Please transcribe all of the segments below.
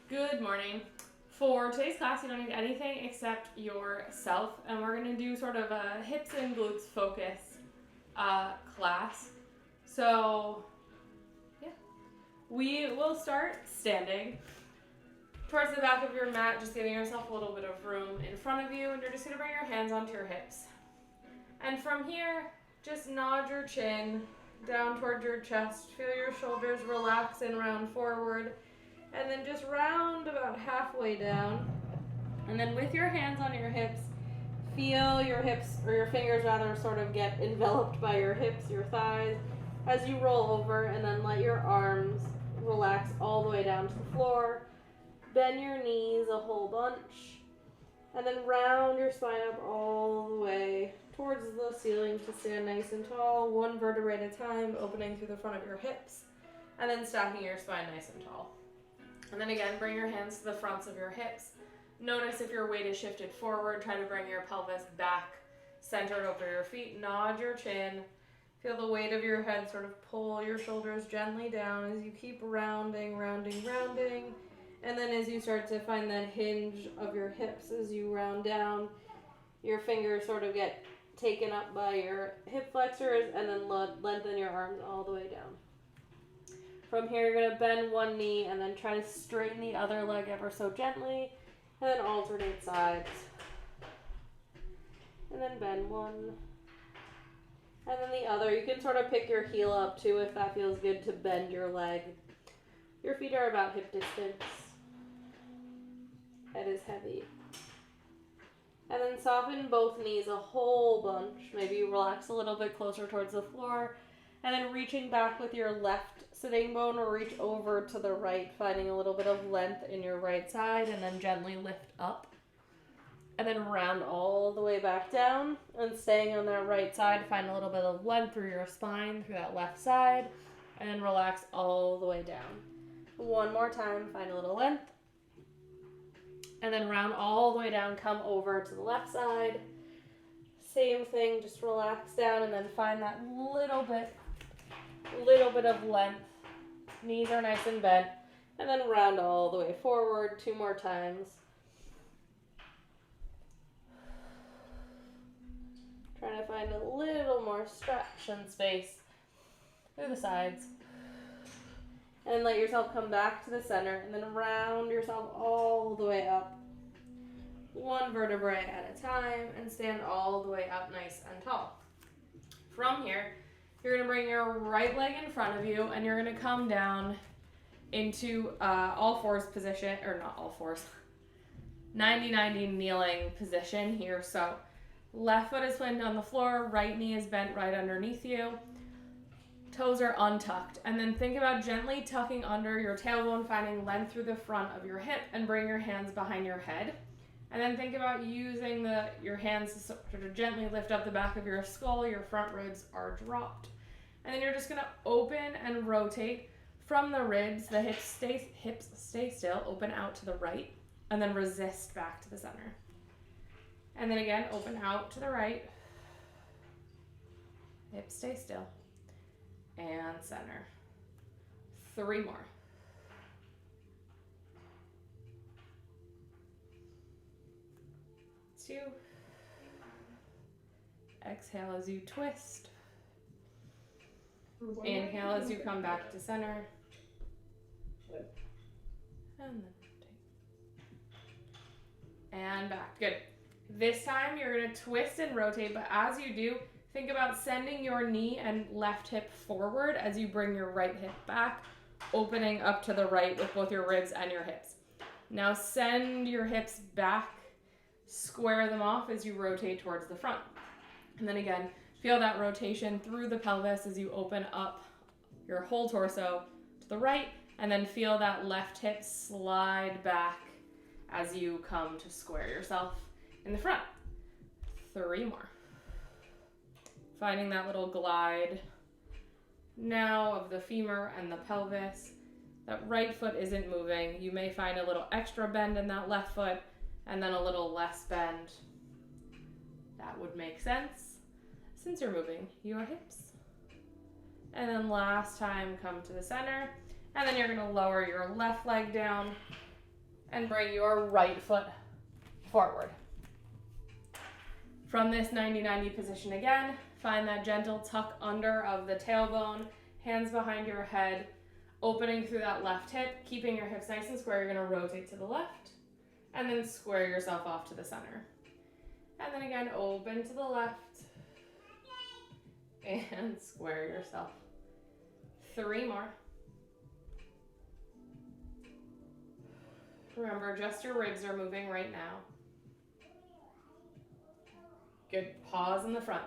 Good morning. For today's class, you don't need anything except yourself, and we're going to do sort of a hips and glutes focus class. So, yeah, we will start standing towards the back of your mat, just giving yourself a little bit of room in front of you, and you're just going to bring your hands onto your hips. And from here, just nod your chin down towards your chest, feel your shoulders relax and round forward. And then just round about halfway down. And then with your hands on your hips, feel your hips, or your fingers rather, sort of get enveloped by your hips, your thighs, as you roll over, and then let your arms relax all the way down to the floor. Bend your knees a whole bunch. And then round your spine up all the way towards the ceiling to stand nice and tall, one vertebrae at a time, opening through the front of your hips, and then stacking your spine nice and tall. And then again, bring your hands to the fronts of your hips. Notice if your weight is shifted forward, try to bring your pelvis back, centered over your feet. Nod your chin. Feel the weight of your head sort of pull your shoulders gently down as you keep rounding. And then as you start to find that hinge of your hips as you round down, your fingers sort of get taken up by your hip flexors, and then lengthen your arms all the way down. From here, you're going to bend one knee and then try to straighten the other leg ever so gently. And then alternate sides. And then bend one. And then the other. You can sort of pick your heel up too if that feels good to bend your leg. Your feet are about hip distance. Head is heavy. And then soften both knees a whole bunch. Maybe relax a little bit closer towards the floor. And then reaching back with your left sitting bone, or reach over to the right, finding a little bit of length in your right side, and then gently lift up. And then round all the way back down, and staying on that right side, find a little bit of length through your spine, through that left side, and then relax all the way down. One more time, find a little length. And then round all the way down, come over to the left side. Same thing, just relax down, and then find that little bit of length. Knees are nice and bent, and then round all the way forward 2 more times. Trying to find a little more stretch and space through the sides. And let yourself come back to the center, and then round yourself all the way up. 1 vertebrae at a time, and stand all the way up nice and tall. From here, you're going to bring your right leg in front of you, and you're going to come down into all fours position, or not all fours, 90-90 kneeling position here. So left foot is planted on the floor, right knee is bent right underneath you, toes are untucked, and then think about gently tucking under your tailbone, finding length through the front of your hip, and bring your hands behind your head. And then think about using your hands to sort of gently lift up the back of your skull. Your front ribs are dropped. And then you're just going to open and rotate from the ribs. The hips stay still, open out to the right, and then resist back to the center. And then again, open out to the right. Hips stay still. And center. 3 more. 2. Exhale as you twist. Inhale as you come back to center. And then rotate. And back. Good. This time you're going to twist and rotate, but as you do, think about sending your knee and left hip forward as you bring your right hip back, opening up to the right with both your ribs and your hips. Now send your hips back. Square them off as you rotate towards the front. And then again, feel that rotation through the pelvis as you open up your whole torso to the right, and then feel that left hip slide back as you come to square yourself in the front. 3 more. Finding that little glide now of the femur and the pelvis. That right foot isn't moving. You may find a little extra bend in that left foot, and then a little less bend. That would make sense since you're moving your hips. And then last time, come to the center, and then you're going to lower your left leg down, And bring your right foot forward. From this 90-90 position again, find that gentle tuck under of the tailbone, hands behind your head, opening through that left hip, keeping your hips nice and square. You're going to rotate to the left, and then square yourself off to the center. And then again, open to the left, and square yourself. 3 more. Remember, just your ribs are moving right now. Good, pause in the front.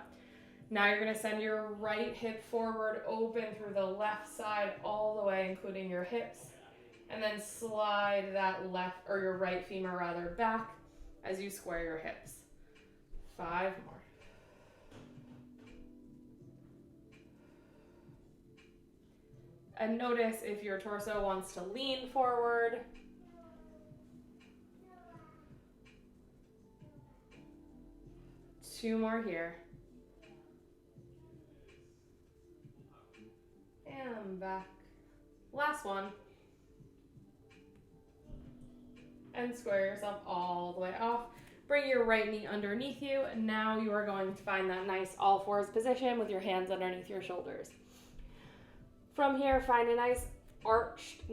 Now you're gonna send your right hip forward, open through the left side all the way, including your hips, and then slide that left, or your right femur rather, back as you square your hips. 5 more. And notice if your torso wants to lean forward. 2 more here. And back. Last one. And square yourself all the way off. Bring your right knee underneath you. And now you are going to find that nice all fours position with your hands underneath your shoulders. From here, find a nice arched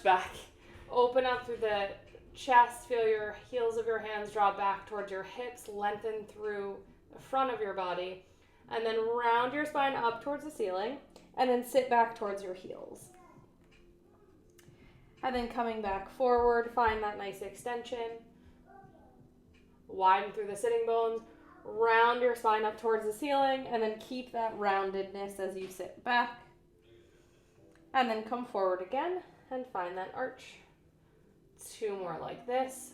back. Open up through the chest, feel your heels of your hands draw back towards your hips, lengthen through the front of your body, and then round your spine up towards the ceiling, and then sit back towards your heels. And then coming back forward, find that nice extension. Widen through the sitting bones, round your spine up towards the ceiling, and then keep that roundedness as you sit back. And then come forward again and find that arch. 2 more like this.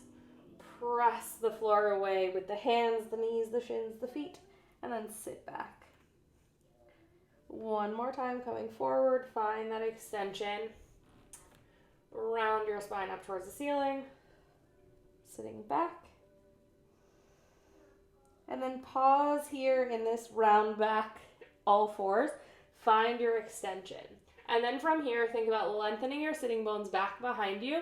Press the floor away with the hands, the knees, the shins, the feet, and then sit back. 1 more time, coming forward, find that extension. Round your spine up towards the ceiling, sitting back. And then pause here in this round back, all fours. Find your extension. And then from here, think about lengthening your sitting bones back behind you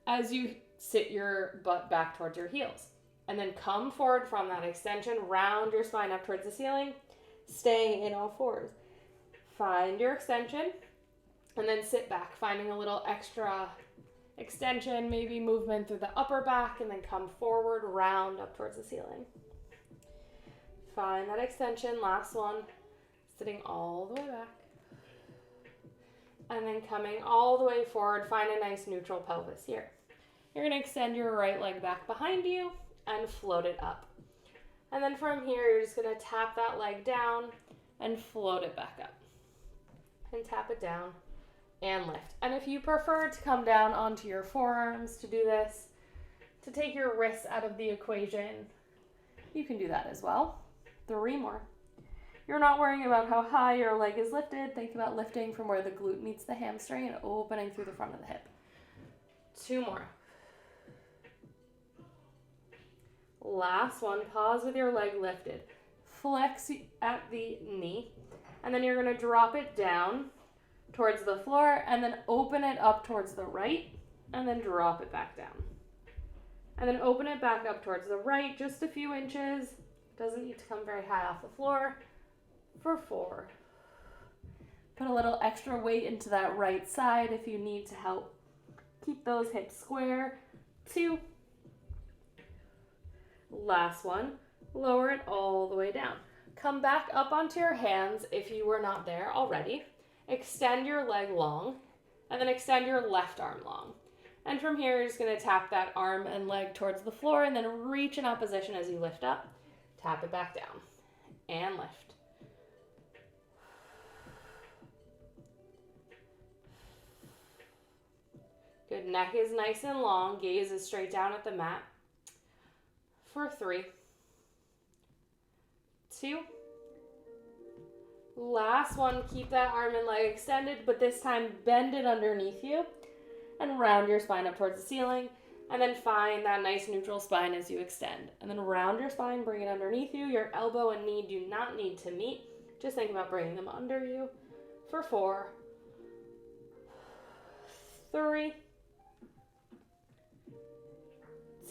as you sit your butt back towards your heels. And then come forward from that extension, round your spine up towards the ceiling, staying in all fours. Find your extension, and then sit back, finding a little extra extension, maybe movement through the upper back, and then come forward, round up towards the ceiling. Find that extension, last one, sitting all the way back. And then coming all the way forward, find a nice neutral pelvis here. You're going to extend your right leg back behind you and float it up. And then from here, you're just going to tap that leg down and float it back up. And tap it down and lift. And if you prefer to come down onto your forearms to do this, to take your wrists out of the equation, you can do that as well. 3 more. You're not worrying about how high your leg is lifted. Think about lifting from where the glute meets the hamstring and opening through the front of the hip. 2 more. Last one. Pause with your leg lifted. Flex at the knee. And then you're going to drop it down towards the floor and then open it up towards the right and then drop it back down. And then open it back up towards the right just a few inches. Doesn't need to come very high off the floor. For 4. Put a little extra weight into that right side if you need to help keep those hips square. 2. Last one. Lower it all the way down. Come back up onto your hands if you were not there already. Extend your leg long, and then extend your left arm long. And from here, you're just going to tap that arm and leg towards the floor, and then reach in opposition as you lift up. Tap it back down, and lift. Good, neck is nice and long, gaze is straight down at the mat. For 3. 2. Last one, keep that arm and leg extended, but this time bend it underneath you and round your spine up towards the ceiling, and then find that nice neutral spine as you extend. And then round your spine, bring it underneath you. Your elbow and knee do not need to meet. Just think about bringing them under you. For 4, 3,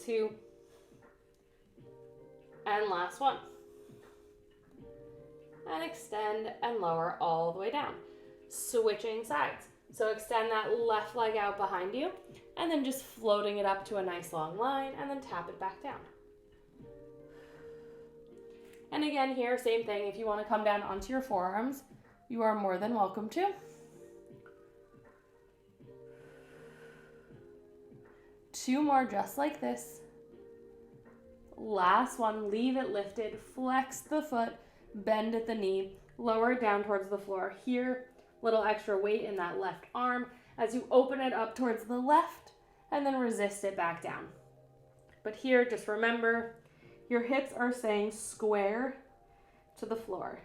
2, and last one. And extend and lower all the way down. Switching sides. So extend that left leg out behind you, and then just floating it up to a nice long line, and then tap it back down. And again here, same thing. If you want to come down onto your forearms, you are more than welcome to. 2 more just like this. Last one, leave it lifted, flex the foot, bend at the knee, lower it down towards the floor. Here, little extra weight in that left arm as you open it up towards the left and then resist it back down. But here, just remember, your hips are staying square to the floor.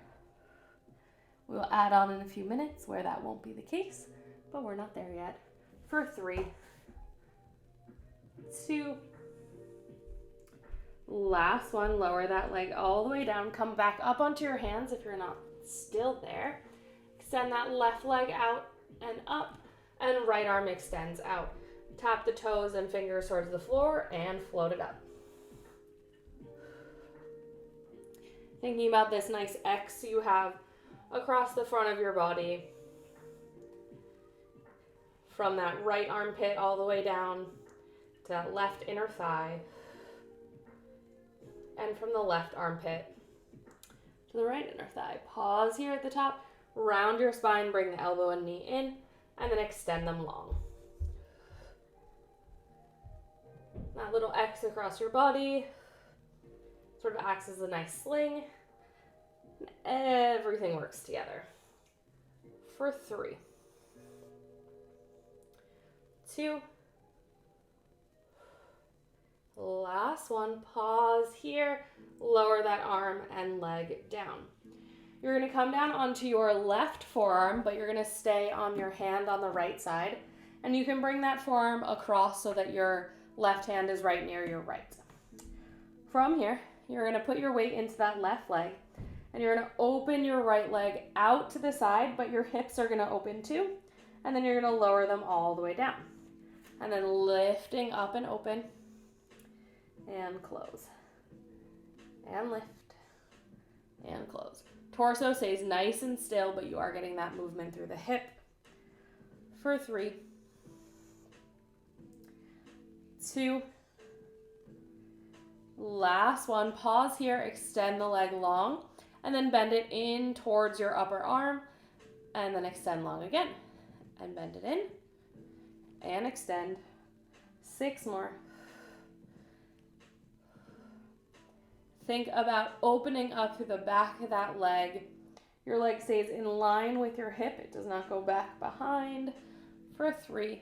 We'll add on in a few minutes where that won't be the case, but we're not there yet. For 3, 2, last one, lower that leg all the way down, come back up onto your hands if you're not still there. Extend that left leg out and up, and right arm extends out. Tap the toes and fingers towards the floor and float it up. Thinking about this nice X you have across the front of your body, from that right armpit all the way down to that left inner thigh, and from the left armpit to the right inner thigh. Pause here at the top, round your spine, bring the elbow and knee in, and then extend them long. That little X across your body sort of acts as a nice sling, and everything works together. For 3, 2, last one, pause here, lower that arm and leg down. You're going to come down onto your left forearm, but you're going to stay on your hand on the right side, and you can bring that forearm across so that your left hand is right near your right. From here, you're going to put your weight into that left leg, and you're going to open your right leg out to the side, but your hips are going to open too, and then you're going to lower them all the way down, and then lifting up and open, and close, and lift, and close. Torso stays nice and still, but you are getting that movement through the hip. For 3, 2, last one, pause here, extend the leg long, and then bend it in towards your upper arm, and then extend long again, and bend it in, and extend. 6 more. Think about opening up through the back of that leg. Your leg stays in line with your hip. It does not go back behind. For 3,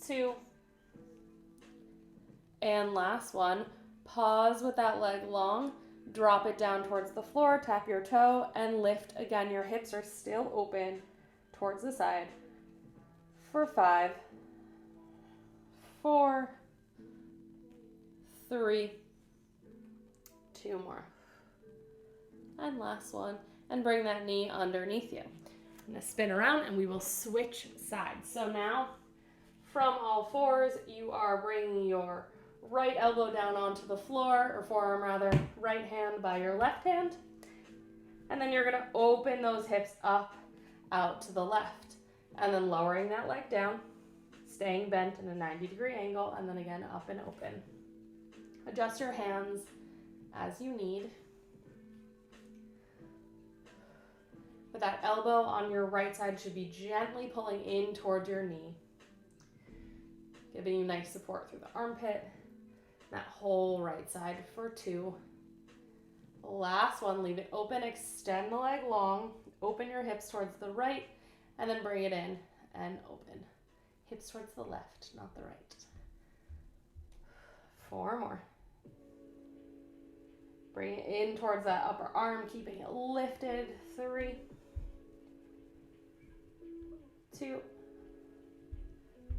2, and last one. Pause with that leg long. Drop it down towards the floor. Tap your toe and lift. Again, your hips are still open towards the side. For 5, 4, 3, 2 more. And last one. And bring that knee underneath you. I'm going to spin around and we will switch sides. So now, from all fours, you are bringing your right elbow down onto the floor, or forearm rather, right hand by your left hand. And then you're going to open those hips up, out to the left. And then lowering that leg down, staying bent in a 90-degree angle, and then again up and open. Adjust your hands as you need. But that elbow on your right side should be gently pulling in towards your knee, giving you nice support through the armpit. That whole right side for 2. Last one, leave it open, extend the leg long, open your hips towards the right, and then bring it in and open. Hips towards the left, not the right. 4 more. Bring it in towards that upper arm, keeping it lifted. 3, 2.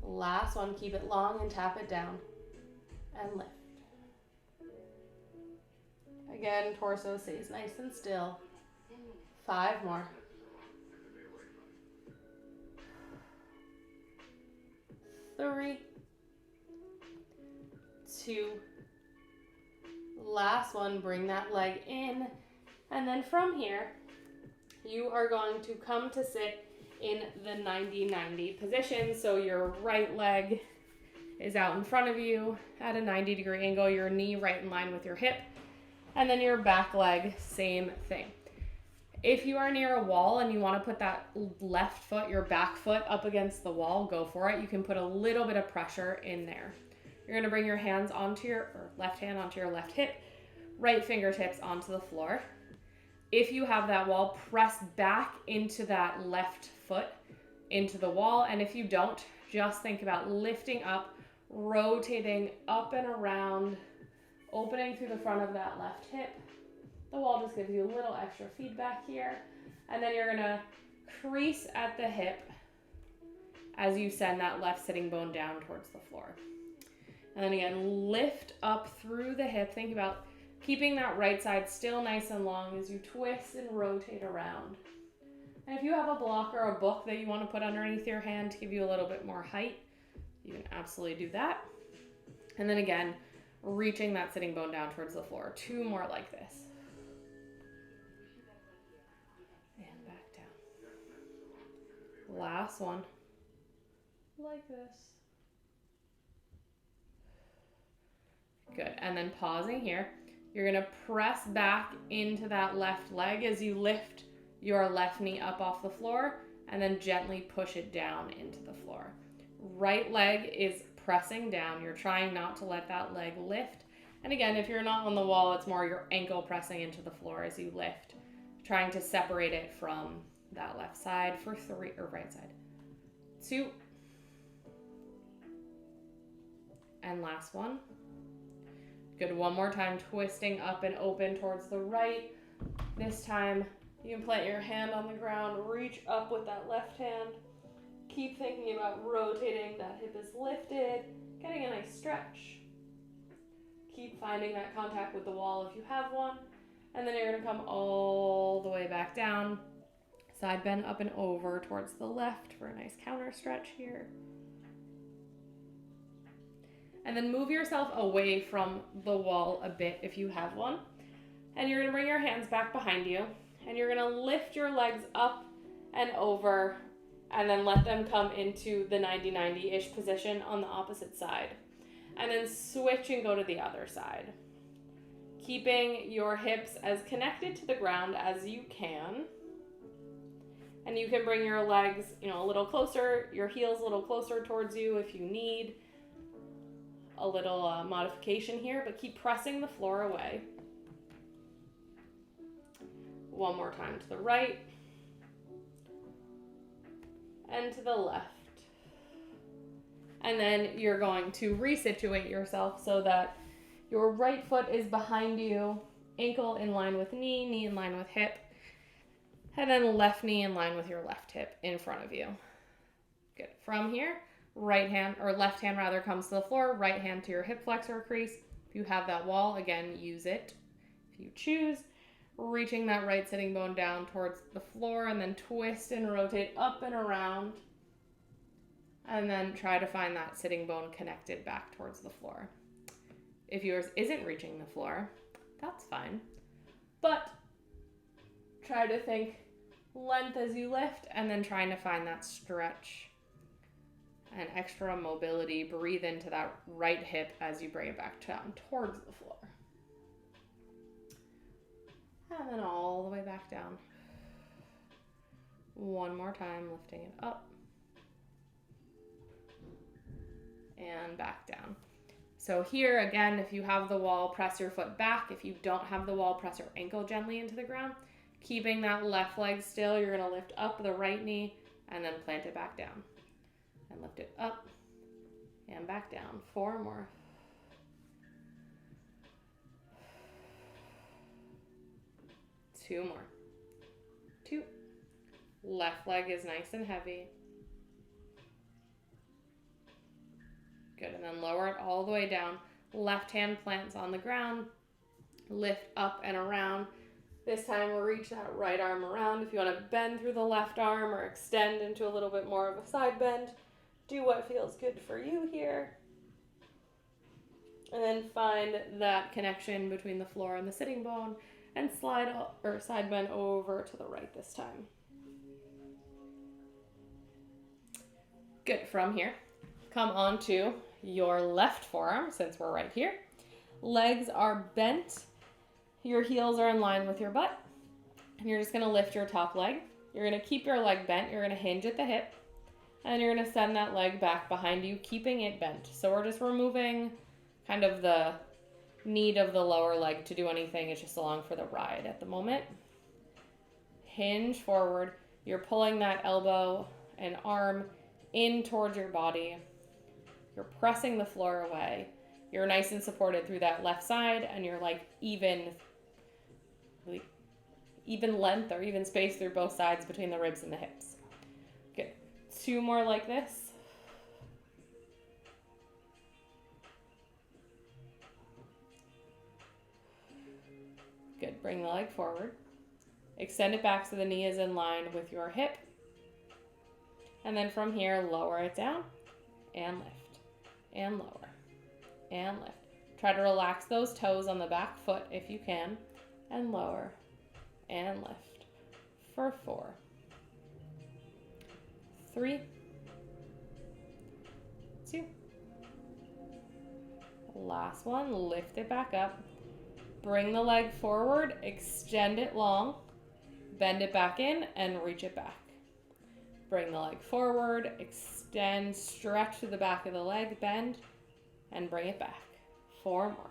Last one, keep it long and tap it down and lift. Again, torso stays nice and still. 5 more. 3, 2. Last one, bring that leg in. And then from here, you are going to come to sit in the 90-90 position. So your right leg is out in front of you at a 90-degree angle, your knee right in line with your hip, and then your back leg, same thing. If you are near a wall and you want to put that left foot, your back foot up against the wall, go for it. You can put a little bit of pressure in there. You're going to bring your hands onto or left hand onto your left hip, right fingertips onto the floor. If you have that wall, press back into that left foot into the wall. And if you don't, just think about lifting up, rotating up and around, opening through the front of that left hip. The wall just gives you a little extra feedback here. And then you're gonna crease at the hip as you send that left sitting bone down towards the floor. And then again, lift up through the hip. Think about keeping that right side still nice and long as you twist and rotate around. And if you have a block or a book that you want to put underneath your hand to give you a little bit more height, you can absolutely do that. And then again, reaching that sitting bone down towards the floor. 2 more like this. And back down. Last one. Like this. Good. And then pausing here. You're going to press back into that left leg as you lift your left knee up off the floor and then gently push it down into the floor. Right leg is pressing down. You're trying not to let that leg lift. And again, if you're not on the wall, it's more your ankle pressing into the floor as you lift, trying to separate it from that left side for 3, or right side. 2. And last one. Good. One more time, twisting up and open towards the right. This time, you can plant your hand on the ground, reach up with that left hand. Keep thinking about rotating, that hip is lifted, getting a nice stretch. Keep finding that contact with the wall if you have one. And then you're gonna come all the way back down. Side bend up and over towards the left for a nice counter stretch here. And then move yourself away from the wall a bit if you have one. And you're gonna bring your hands back behind you. And you're gonna lift your legs up and over and then let them come into the 90-90-ish position on the opposite side. And then switch and go to the other side. Keeping your hips as connected to the ground as you can. And you can bring your legs, a little closer, your heels a little closer towards you if you need a little modification here, but keep pressing the floor away. One more time to the right and to the left. And then you're going to resituate yourself so that your right foot is behind you, ankle in line with knee, knee in line with hip, and then left knee in line with your left hip in front of you. Good. From here, right hand, or left hand rather, comes to the floor, right hand to your hip flexor crease. If you have that wall, again, use it. If you choose, reaching that right sitting bone down towards the floor and then twist and rotate up and around. And then try to find that sitting bone connected back towards the floor. If yours isn't reaching the floor, that's fine. But try to think length as you lift and then trying to find that stretch and extra mobility. Breathe into that right hip as you bring it back down towards the floor. And then all the way back down. One more time, lifting it up. And back down. So here again, if you have the wall, press your foot back. If you don't have the wall, press your ankle gently into the ground. Keeping that left leg still, you're gonna lift up the right knee and then plant it back down. And lift it up and back down. 4 more. Two more. 2. Left leg is nice and heavy. Good, and then lower it all the way down. Left hand plants on the ground. Lift up and around. This time we'll reach that right arm around. If you want to bend through the left arm or extend into a little bit more of a side bend, do what feels good for you here. And then find that connection between the floor and the sitting bone and slide or side bend over to the right this time. Good. From here, come onto your left forearm since we're right here. Legs are bent. Your heels are in line with your butt. And you're just going to lift your top leg. You're going to keep your leg bent. You're going to hinge at the hip. And you're going to send that leg back behind you, keeping it bent. So we're just removing kind of the need of the lower leg to do anything. It's just along for the ride at the moment. Hinge forward. You're pulling that elbow and arm in towards your body. You're pressing the floor away. You're nice and supported through that left side, and you're like even length or even space through both sides between the ribs and the hips. Good. 2 more like this. Good. Bring the leg forward. Extend it back so the knee is in line with your hip. And then from here, lower it down and lift and lower and lift. Try to relax those toes on the back foot if you can, and lower and lift for 4, 3, 2. Last one, lift it back up. Bring the leg forward, extend it long, bend it back in, and reach it back. Bring the leg forward, extend, stretch to the back of the leg, bend, and bring it back. 4 more.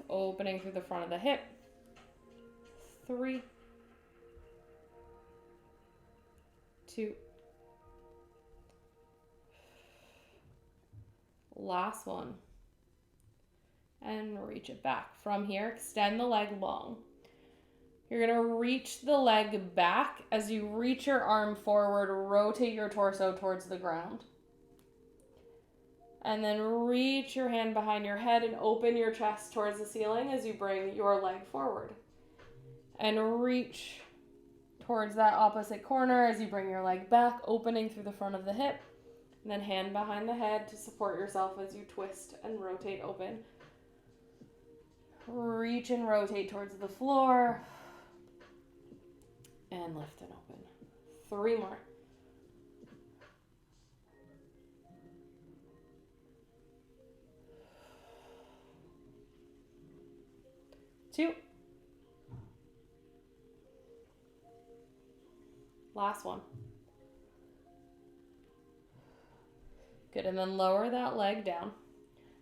Opening through the front of the hip. 3, 2. Last one. And reach it back. From here, extend the leg long. You're going to reach the leg back. As you reach your arm forward, rotate your torso towards the ground. And then reach your hand behind your head and open your chest towards the ceiling as you bring your leg forward. And reach towards that opposite corner as you bring your leg back, opening through the front of the hip. And then hand behind the head to support yourself as you twist and rotate open. Reach and rotate towards the floor. And lift and open. 3 more. 2. Last one. Good, and then lower that leg down.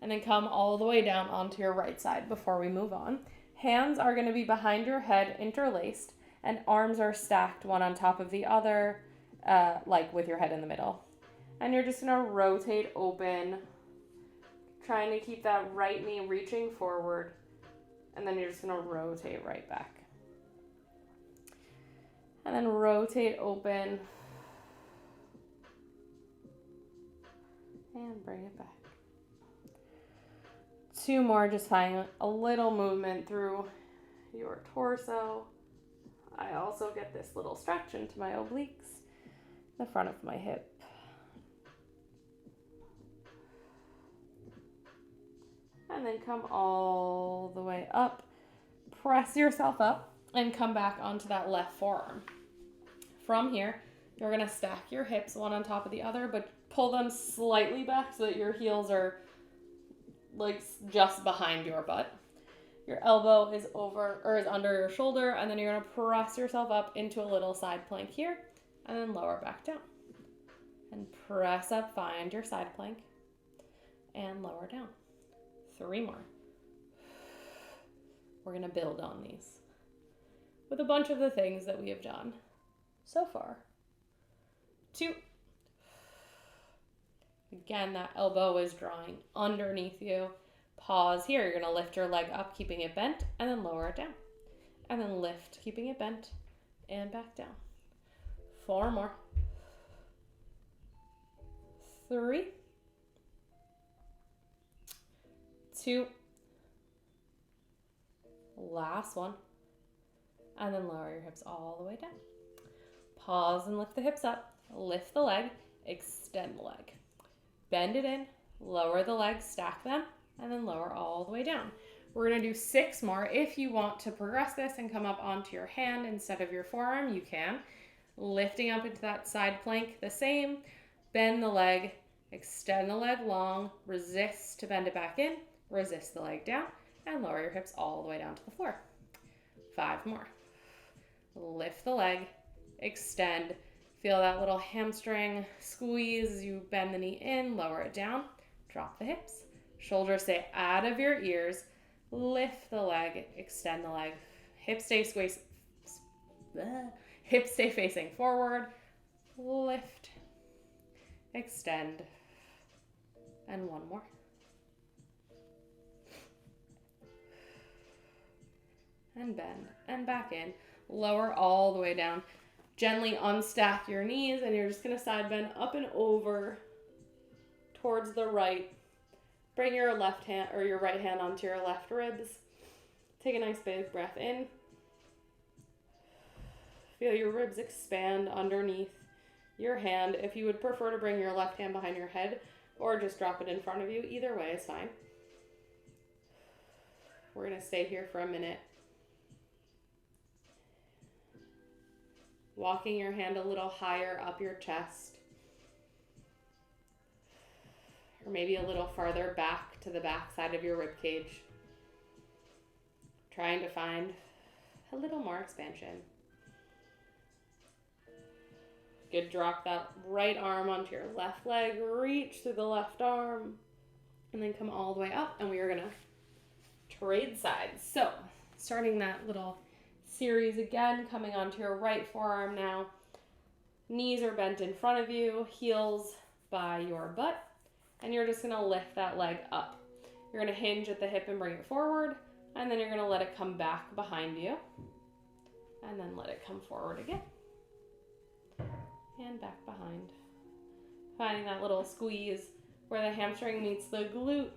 And then come all the way down onto your right side before we move on. Hands are going to be behind your head, interlaced, and arms are stacked one on top of the other, like with your head in the middle. And you're just going to rotate open, trying to keep that right knee reaching forward. And then you're just going to rotate right back. And then rotate open. And bring it back. 2 more, just finding a little movement through your torso. I also get this little stretch into my obliques, the front of my hip. And then come all the way up. Press yourself up and come back onto that left forearm. From here, you're going to stack your hips one on top of the other, but pull them slightly back so that your heels are like just behind your butt. Your elbow is over or is under your shoulder, and then you're going to press yourself up into a little side plank here, and then lower back down. And press up, find your side plank, and lower down. 3 more. We're going to build on these with a bunch of the things that we have done so far. 2. Again, that elbow is drawing underneath you. Pause here. You're going to lift your leg up, keeping it bent, and then lower it down. And then lift, keeping it bent, and back down. 4 more. 3. 2. Last one. And then lower your hips all the way down. Pause and lift the hips up. Lift the leg. Extend the leg. Bend it in. Lower the legs, stack them, and then lower all the way down. We're going to do 6 more. If you want to progress this and come up onto your hand instead of your forearm, you can. Lifting up into that side plank, the same. Bend the leg, extend the leg long, resist to bend it back in, resist the leg down, and lower your hips all the way down to the floor. 5 more. Lift the leg, extend. Feel that little hamstring squeeze as you bend the knee in, lower it down, drop the hips. Shoulders stay out of your ears. Lift the leg, extend the leg. Hips stay facing forward. Lift, extend, and 1 more. And bend, and back in. Lower all the way down. Gently unstack your knees, and you're just going to side bend up and over towards the right. Bring your left hand or your right hand onto your left ribs. Take a nice big breath in. Feel your ribs expand underneath your hand. If you would prefer to bring your left hand behind your head or just drop it in front of you, either way is fine. We're going to stay here for a minute. Walking your hand a little higher up your chest. Or maybe a little farther back to the back side of your rib cage. Trying to find a little more expansion. Good, drop that right arm onto your left leg, reach through the left arm, and then come all the way up, and we are gonna trade sides. So, starting that little series again, coming onto your right forearm now. Knees are bent in front of you, heels by your butt, and you're just gonna lift that leg up. You're gonna hinge at the hip and bring it forward, and then you're gonna let it come back behind you, and then let it come forward again. And back behind. Finding that little squeeze where the hamstring meets the glute.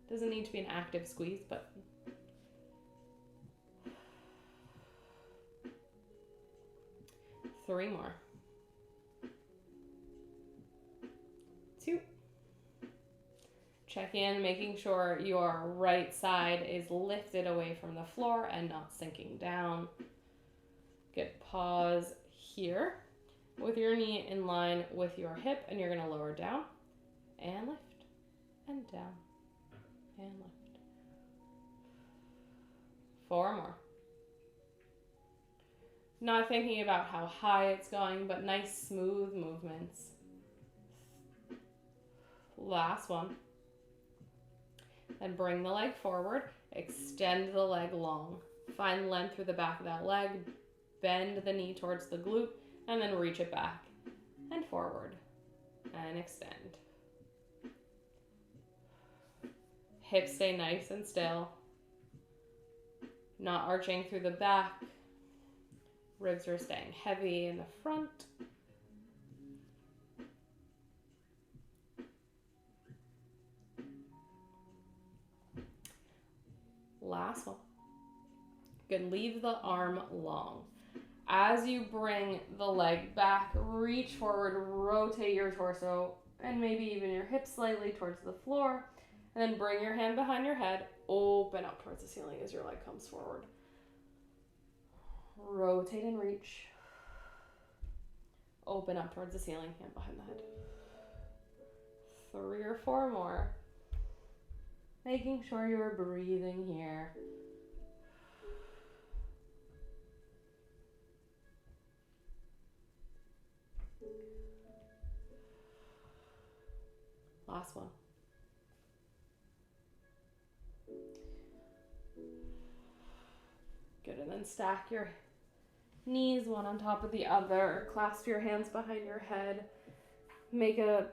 Doesn't need to be an active squeeze, but 3 more. 2. Check in, making sure your right side is lifted away from the floor and not sinking down. Good, pause here with your knee in line with your hip, and you're going to lower down and lift and down and lift. 4 more. Not thinking about how high it's going, but nice smooth movements. Last one. Then bring the leg forward, extend the leg long. Find length through the back of that leg, bend the knee towards the glute, and then reach it back and forward and extend. Hips stay nice and still, not arching through the back. Ribs are staying heavy in the front. Last one. Good, leave the arm long. As you bring the leg back, reach forward, rotate your torso, and maybe even your hips slightly towards the floor. And then bring your hand behind your head, open up towards the ceiling as your leg comes forward. Rotate and reach. Open up towards the ceiling, hand behind the head. 3 or 4 more. Making sure you're breathing here. Last one. Good, and then stack your knees one on top of the other. Clasp your hands behind your head. Make a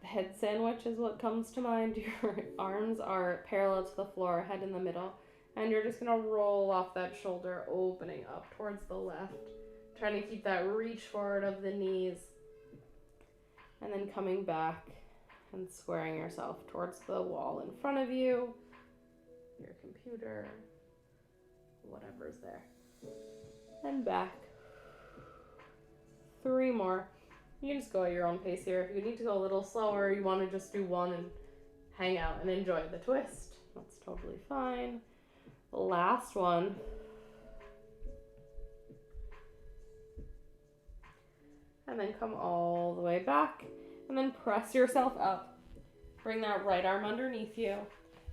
head sandwich is what comes to mind. Your arms are parallel to the floor, head in the middle. And you're just going to roll off that shoulder, opening up towards the left. Trying to keep that reach forward of the knees. And then coming back and squaring yourself towards the wall in front of you. Your computer. Whatever's there. And back. 3 more. You can just go at your own pace here. If you need to go a little slower, you want to just do one and hang out and enjoy the twist. That's totally fine. The last one. And then come all the way back and then press yourself up. Bring that right arm underneath you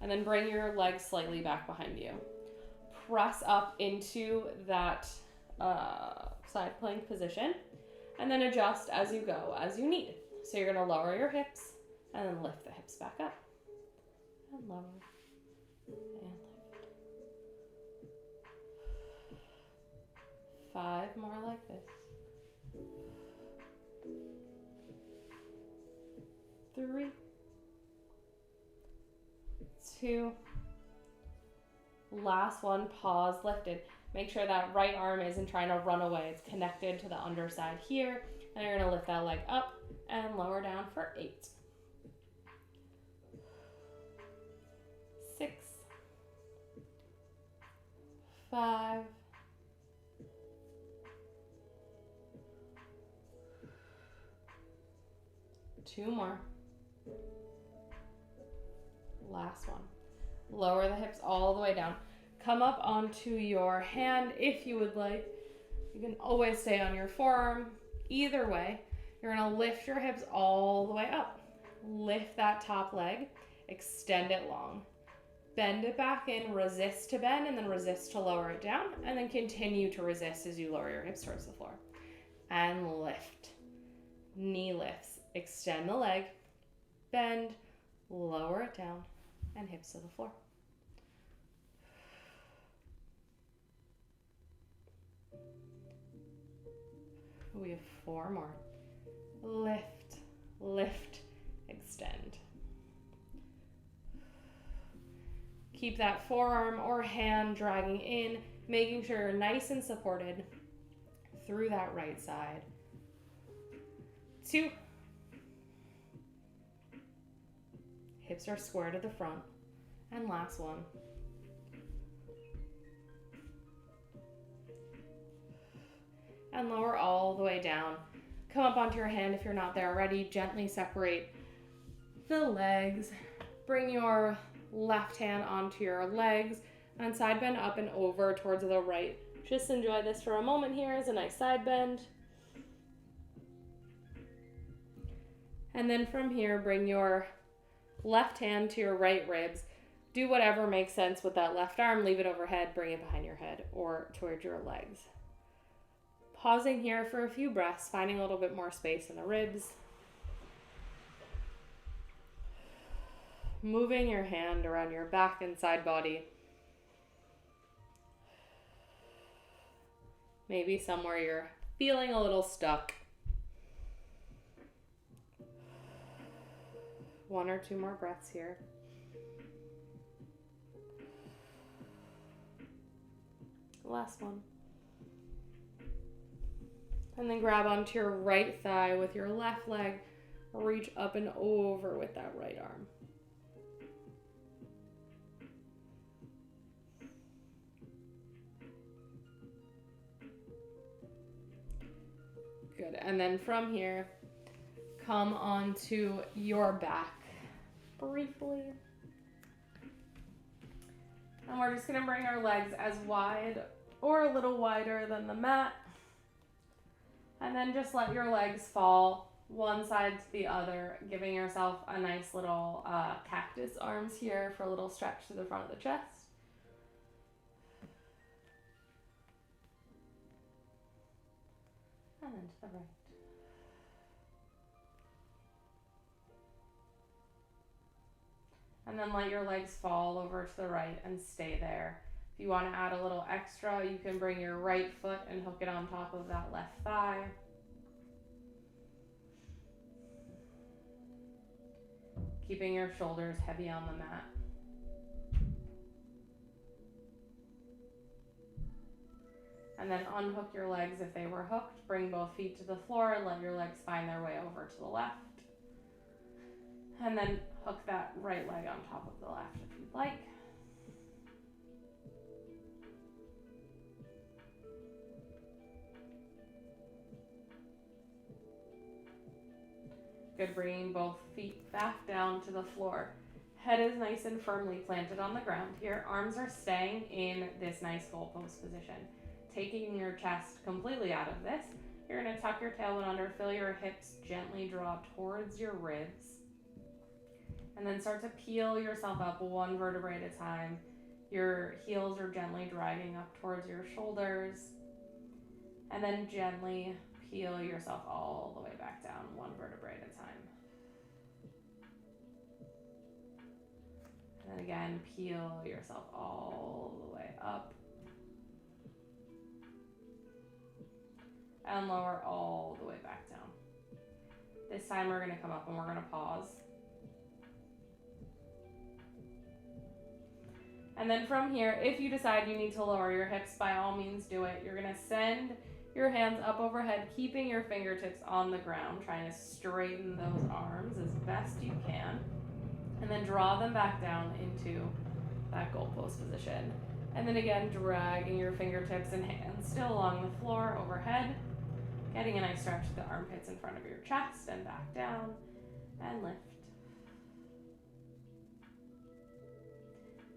and then bring your legs slightly back behind you. Press up into that side plank position and then adjust as you go, as you need. So you're going to lower your hips and then lift the hips back up. And lower and lift. 5 more like this. 3, 2, last one, pause, lifted. Make sure that right arm isn't trying to run away. It's connected to the underside here. And you're going to lift that leg up and lower down for 8. 6, 5, 2 more. Last one. Lower the hips all the way down. Come up onto your hand if you would like. You can always stay on your forearm. Either way, you're going to lift your hips all the way up. Lift that top leg. Extend it long. Bend it back in. Resist to bend and then resist to lower it down. And then continue to resist as you lower your hips towards the floor. And lift. Knee lifts. Extend the leg. Bend. Lower it down. And hips to the floor. We have 4 more. Lift, lift, extend. Keep that forearm or hand dragging in, making sure you're nice and supported through that right side. 2. Hips are square to the front. And last one. And lower all the way down. Come up onto your hand if you're not there already. Gently separate the legs. Bring your left hand onto your legs and side bend up and over towards the right. Just enjoy this for a moment here as a nice side bend. And then from here, bring your left hand to your right ribs. Do whatever makes sense with that left arm. Leave it overhead, bring it behind your head or towards your legs. Pausing here for a few breaths, finding a little bit more space in the ribs. Moving your hand around your back and side body. Maybe somewhere you're feeling a little stuck. 1 or 2 more breaths here. Last one. And then grab onto your right thigh with your left leg. Reach up and over with that right arm. Good. And then from here, come onto your back briefly. And we're just going to bring our legs as wide or a little wider than the mat. And then just let your legs fall one side to the other, giving yourself a nice little cactus arms here for a little stretch to the front of the chest. And then to the right. And then let your legs fall over to the right and stay there. If you want to add a little extra, you can bring your right foot and hook it on top of that left thigh. Keeping your shoulders heavy on the mat. And then unhook your legs if they were hooked. Bring both feet to the floor and let your legs find their way over to the left. And then hook that right leg on top of the left if you'd like. Good, bringing both feet back down to the floor. Head is nice and firmly planted on the ground here. Arms are staying in this nice goal post position. Taking your chest completely out of this, you're going to tuck your tailbone under, feel your hips gently draw towards your ribs, and then start to peel yourself up one vertebrae at a time. Your heels are gently dragging up towards your shoulders, and then gently peel yourself all the way back down one vertebrae at a time. And then again, peel yourself all the way up. And lower all the way back down. This time we're going to come up and we're going to pause. And then from here, if you decide you need to lower your hips, by all means do it. You're going to send your hands up overhead, keeping your fingertips on the ground, trying to straighten those arms as best you can. And then draw them back down into that goal post position. And then again, dragging your fingertips and hands still along the floor overhead. Getting a nice stretch to the armpits in front of your chest and back down. And lift.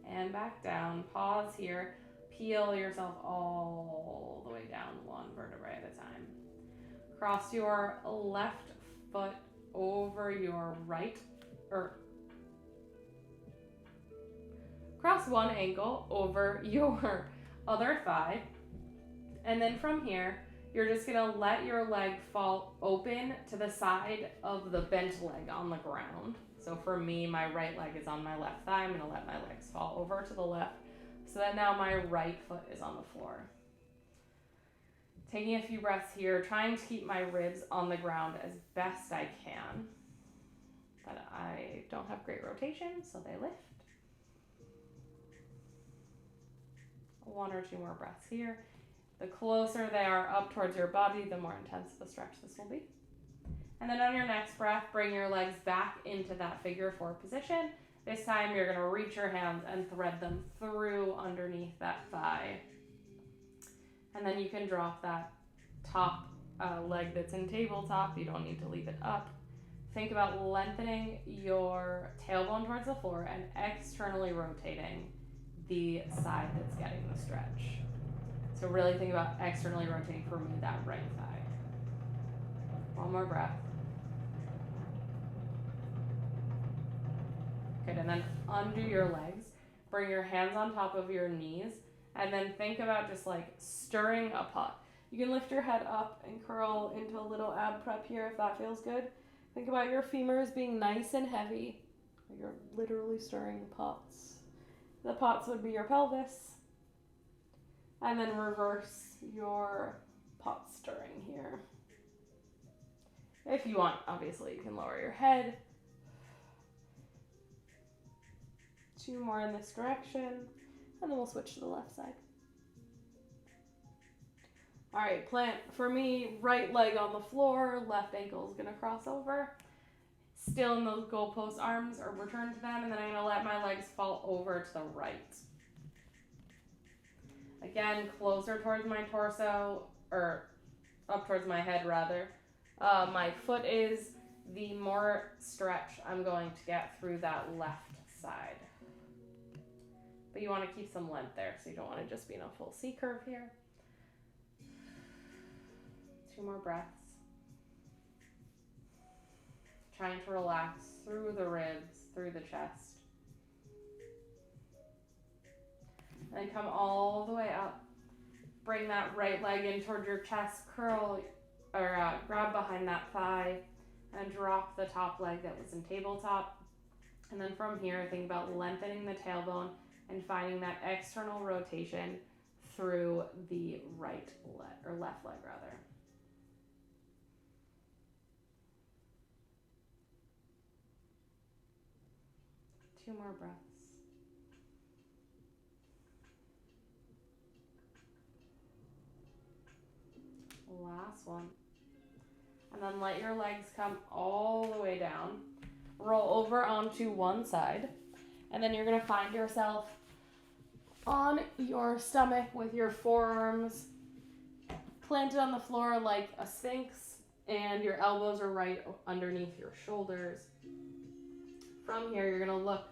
And back down. Pause here. Peel yourself all the way down one vertebrae at a time. Cross your left foot over your right, or cross one ankle over your other thigh. And then from here, you're just gonna let your leg fall open to the side of the bent leg on the ground. So for me, my right leg is on my left thigh. I'm gonna let my legs fall over to the left so that now my right foot is on the floor. Taking a few breaths here, trying to keep my ribs on the ground as best I can. But I don't have great rotation, so they lift. 1 or 2 more breaths here. The closer they are up towards your body, the more intense of a stretch this will be. And then on your next breath, bring your legs back into that figure 4 position. This time you're going to reach your hands and thread them through underneath that thigh. And then you can drop that top leg that's in tabletop. You don't need to leave it up. Think about lengthening your tailbone towards the floor and externally rotating the side that's getting the stretch. So really think about externally rotating, for me, that right thigh. 1 more breath. Good, and then undo your legs. Bring your hands on top of your knees, and then think about just like stirring a pot. You can lift your head up and curl into a little ab prep here if that feels good. Think about your femurs being nice and heavy. You're literally stirring pots. The pots would be your pelvis. And then reverse your pot stirring here. If you want, obviously, you can lower your head. 2 more in this direction, and then we'll switch to the left side. All right, plant, for me, right leg on the floor, left ankle is gonna cross over. Still in those goalpost arms, or return to them, and then I'm gonna let my legs fall over to the right. Again, closer towards my torso, or up towards my head rather. My foot is, the more stretch I'm going to get through that left side. But you want to keep some length there, so you don't want to just be in a full C curve here. 2 more breaths. Trying to relax through the ribs, through the chest. And come all the way up. Bring that right leg in towards your chest, curl, or grab behind that thigh, and drop the top leg that was in tabletop. And then from here, think about lengthening the tailbone and finding that external rotation through the right leg, or left leg rather. Two more breaths. Last one. And then let your legs come all the way down. Roll over onto one side. And then you're going to find yourself on your stomach with your forearms planted on the floor like a sphinx and your elbows are right underneath your shoulders. From here, you're gonna look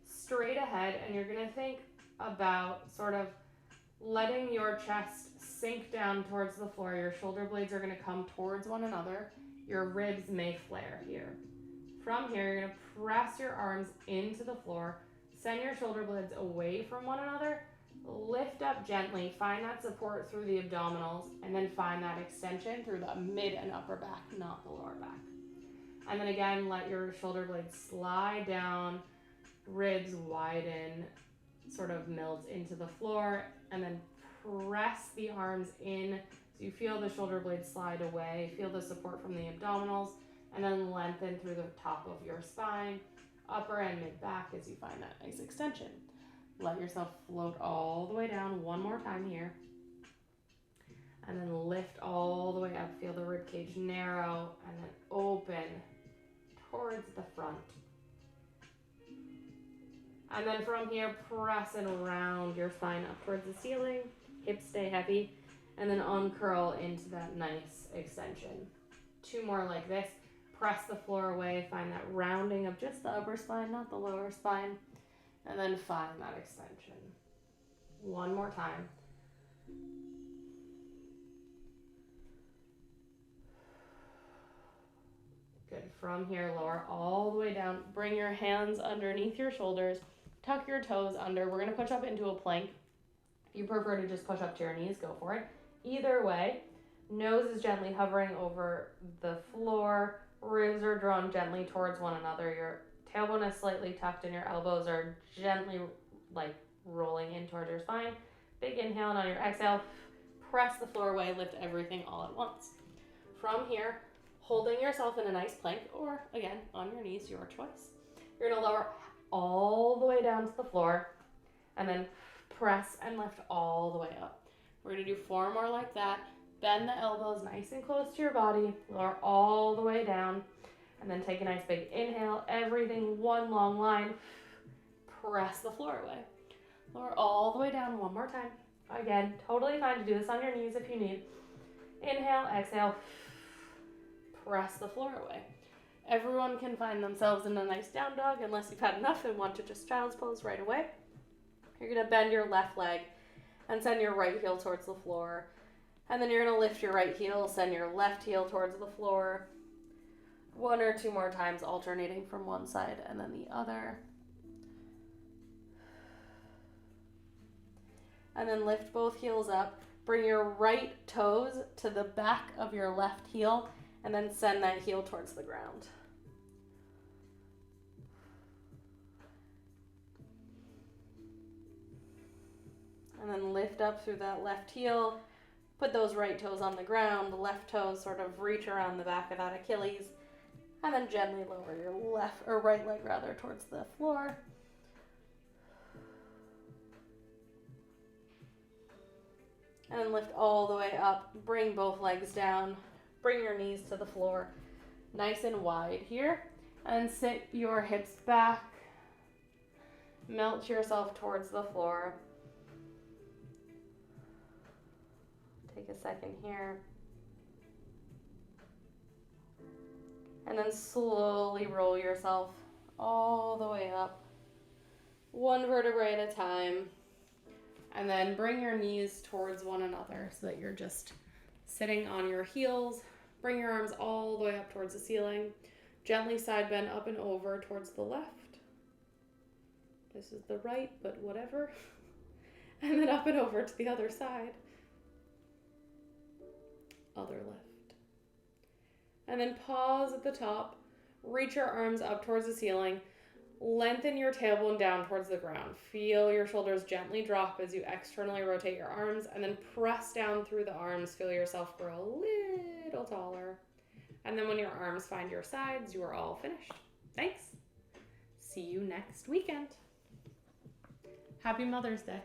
straight ahead and you're gonna think about sort of letting your chest sink down towards the floor. Your shoulder blades are gonna come towards one another. Your ribs may flare here. From here, you're gonna press your arms into the floor, send your shoulder blades away from one another, lift up gently, find that support through the abdominals, and then find that extension through the mid and upper back, not the lower back. And then again, let your shoulder blades slide down, ribs widen, sort of melt into the floor, and then press the arms in so you feel the shoulder blades slide away, feel the support from the abdominals, and then lengthen through the top of your spine, upper and mid back as you find that nice extension. Let yourself float all the way down one more time here. And then lift all the way up. Feel the ribcage narrow and then open towards the front. And then from here, press and round your spine up towards the ceiling. Hips stay heavy. And then uncurl into that nice extension. 2 more like this. Press the floor away. Find that rounding of just the upper spine, not the lower spine. And then find that extension. 1 more time. Good. From here, lower all the way down. Bring your hands underneath your shoulders. Tuck your toes under. We're going to push up into a plank. If you prefer to just push up to your knees, go for it. Either way, nose is gently hovering over the floor. Ribs are drawn gently towards one another. Your tailbone is slightly tucked and your elbows are gently like rolling in towards your spine. Big inhale, and on your exhale, press the floor away, lift everything all at once. From here, holding yourself in a nice plank, or again, on your knees, your choice. You're gonna lower all the way down to the floor, and then press and lift all the way up. We're gonna do 4 more like that. Bend the elbows nice and close to your body, lower all the way down, and then take a nice big inhale, everything one long line. Press the floor away. Lower all the way down 1 more time. Again, totally fine to do this on your knees if you need. Inhale, exhale, press the floor away. Everyone can find themselves in a nice down dog unless you've had enough and want to just child's pose right away. You're gonna bend your left leg and send your right heel towards the floor. And then you're gonna lift your right heel, send your left heel towards the floor. 1 or 2 more times, alternating from one side and then the other. And then lift both heels up. Bring your right toes to the back of your left heel and then send that heel towards the ground. And then lift up through that left heel. Put those right toes on the ground. The left toes sort of reach around the back of that Achilles. And then gently lower your left or right leg rather towards the floor. And then lift all the way up. Bring both legs down. Bring your knees to the floor. Nice and wide here. And sit your hips back. Melt yourself towards the floor. Take a second here. And then slowly roll yourself all the way up. 1 vertebrae at a time. And then bring your knees towards one another so that you're just sitting on your heels. Bring your arms all the way up towards the ceiling. Gently side bend up and over towards the left. This is the right, but whatever. And then up and over to the other side. Other left. And then pause at the top. Reach your arms up towards the ceiling. Lengthen your tailbone down towards the ground. Feel your shoulders gently drop as you externally rotate your arms, and then press down through the arms. Feel yourself grow a little taller. And then when your arms find your sides, you are all finished. Thanks. See you next weekend. Happy Mother's Day.